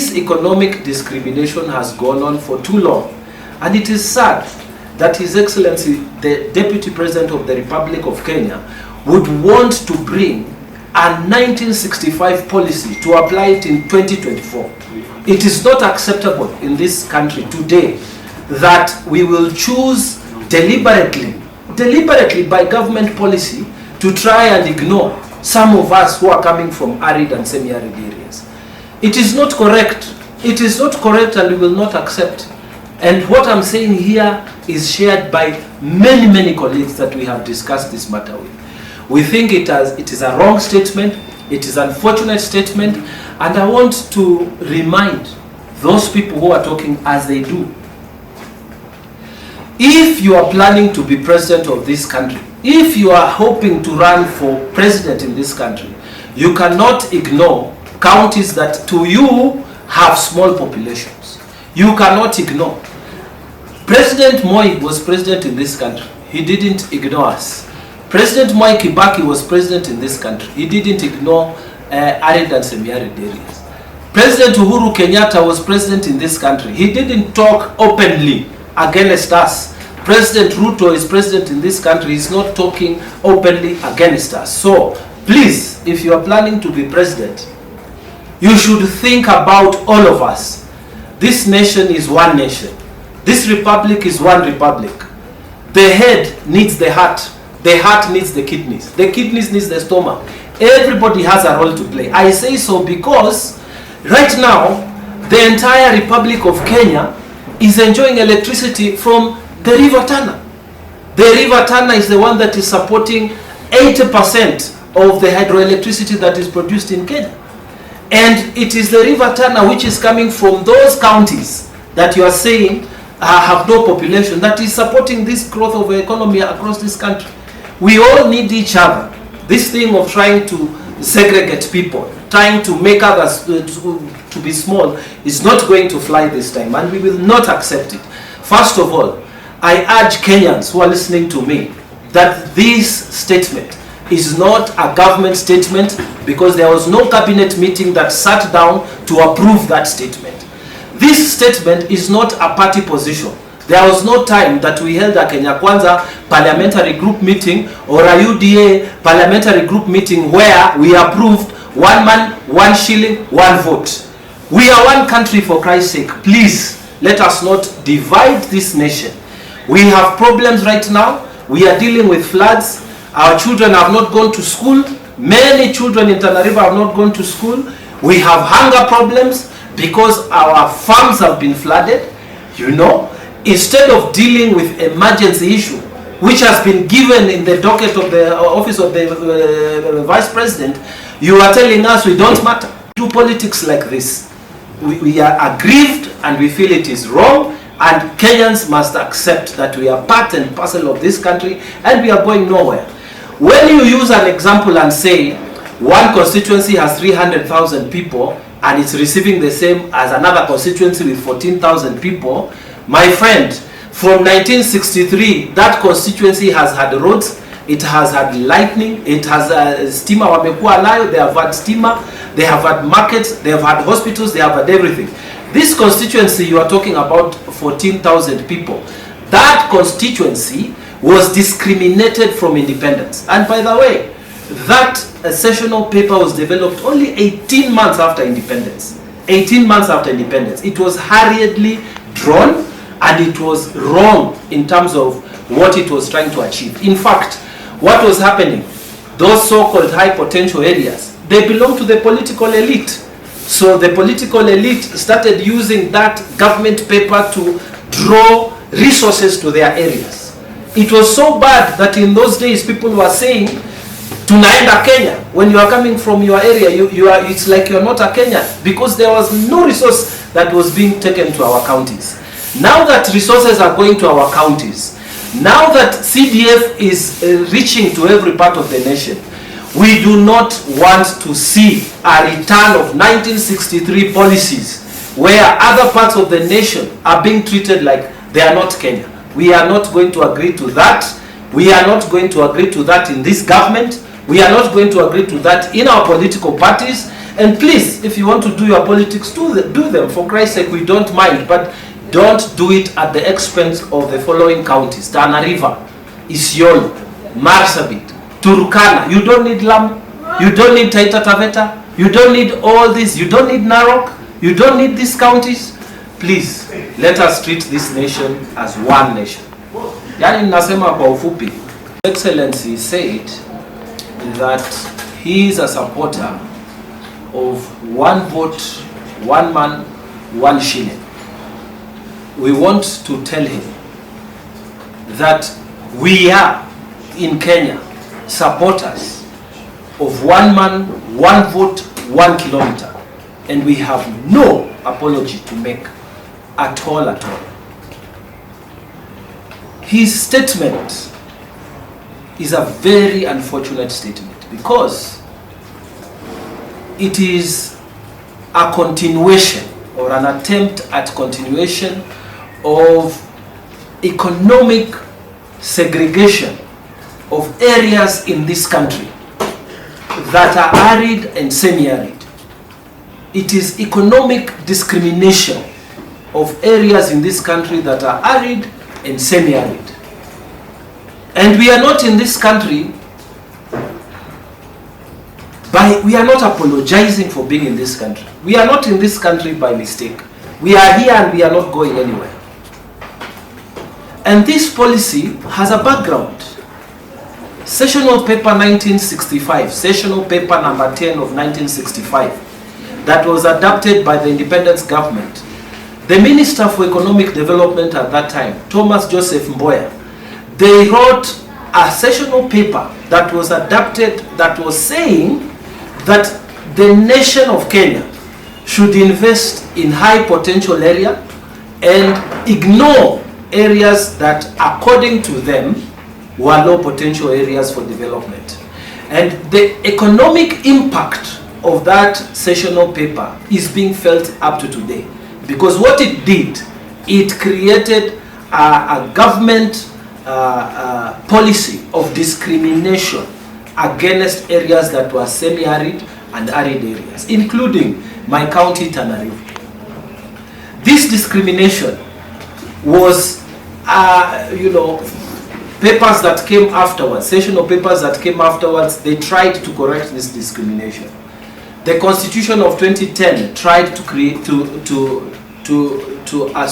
this economic discrimination has gone on for too long, and it is sad that His Excellency, the Deputy President of the Republic of Kenya, would want to bring a 1965 policy to apply it in 2024. It is not acceptable in this country today that we will choose deliberately by government policy to try and ignore some of us who are coming from arid and semi-arid areas. It is not correct. It is not correct, and we will not accept. And what I'm saying here is shared by many colleagues that we have discussed this matter with. We think it is a wrong statement, it is an unfortunate statement, and I want to remind those people who are talking as they do. If you are planning to be president of this country, if you are hoping to run for president in this country, you cannot ignore counties that to you have small populations. You cannot ignore. President Moi was president in this country. He didn't ignore us. President Mwai Kibaki was president in this country. He didn't ignore arid and semi-arid areas. President Uhuru Kenyatta was president in this country. He didn't talk openly against us. President Ruto is president in this country. He's not talking openly against us. So, please, if you are planning to be president, you should think about all of us. This nation is one nation. This republic is one republic. The head needs the heart. The heart needs the kidneys. The kidneys needs the stomach. Everybody has a role to play. I say so because right now, the entire Republic of Kenya is enjoying electricity from the River Tana. The River Tana is the one that is supporting 80% of the hydroelectricity that is produced in Kenya. And it is the River Tana which is coming from those counties that you are saying have no population that is supporting this growth of the economy across this country. We all need each other. This thing of trying to segregate people, trying to make others to be small is not going to fly this time, and we will not accept it. First of all, I urge Kenyans who are listening to me that this statement is not a government statement, because there was no cabinet meeting that sat down to approve that statement. This statement is not a party position. There was no time that we held a Kenya Kwanza parliamentary group meeting or a UDA parliamentary group meeting where we approved one man, one shilling, one vote. We are one country, for Christ's sake. Please, let us not divide this nation. We have problems right now. We are dealing with floods. Our children have not gone to school. Many children in Tana River have not gone to school. We have hunger problems because our farms have been flooded. You know, instead of dealing with emergency issue, which has been given in the docket of the office of the Vice President, you are telling us we don't matter. Do politics like this. We are aggrieved and we feel it is wrong, and Kenyans must accept that we are part and parcel of this country and we are going nowhere. When you use an example and say one constituency has 300,000 people and it's receiving the same as another constituency with 14,000 people, my friend, from 1963, that constituency has had roads, it has had lightning, it has stima wamekuwa nayo, they have had stima, they have had markets, they have had hospitals, they have had everything. This constituency, you are talking about 14,000 people. That constituency was discriminated from independence. And by the way, that sessional paper was developed only 18 months after independence. 18 months after independence. It was hurriedly drawn, and it was wrong in terms of what it was trying to achieve. In fact, what was happening, those so-called high potential areas, they belong to the political elite. So the political elite started using that government paper to draw resources to their areas. It was so bad that in those days people were saying, tunaenda Kenya. When you are coming from your area, it's like you're not a Kenyan, because there was no resource that was being taken to our counties. Now that resources are going to our counties, now that CDF is reaching to every part of the nation, we do not want to see a return of 1963 policies where other parts of the nation are being treated like they are not Kenya. We are not going to agree to that. We are not going to agree to that in this government. We are not going to agree to that in our political parties. And please, if you want to do your politics, do them. For Christ's sake, we don't mind. But don't do it at the expense of the following counties: Tana River, Isiolo, Marsabit, Turkana. You don't need Lamu. You don't need Taita Taveta. You don't need all this. You don't need Narok. You don't need these counties. Please, let us treat this nation as one nation. Yani nasema kwa ufupi, Excellency said that he is a supporter of one vote, one man, one shilling. We want to tell him that we are in Kenya supporters of one man, one vote, 1 kilometer, and we have no apology to make at all. His statement is a very unfortunate statement because it is a continuation or an attempt at continuation of economic segregation of areas in this country that are arid and semi-arid. It is economic discrimination of areas in this country that are arid and semi-arid. And we are not in this country we are not apologizing for being in this country. We are not in this country by mistake. We are here and we are not going anywhere. And this policy has a background. Sessional paper 1965, sessional paper number 10 of 1965, that was adopted by the independence government. The Minister for Economic Development at that time, Thomas Joseph Mboya, they wrote a sessional paper that was adopted that was saying that the nation of Kenya should invest in high potential area and ignore areas that, according to them, were low potential areas for development. And the economic impact of that sessional paper is being felt up to today. Because what it did, it created a government policy of discrimination against areas that were semi-arid and arid areas, including my county, Tana River. This discrimination was, papers that came afterwards, sessional papers that came afterwards, they tried to correct this discrimination. The Constitution of 2010 tried to create, to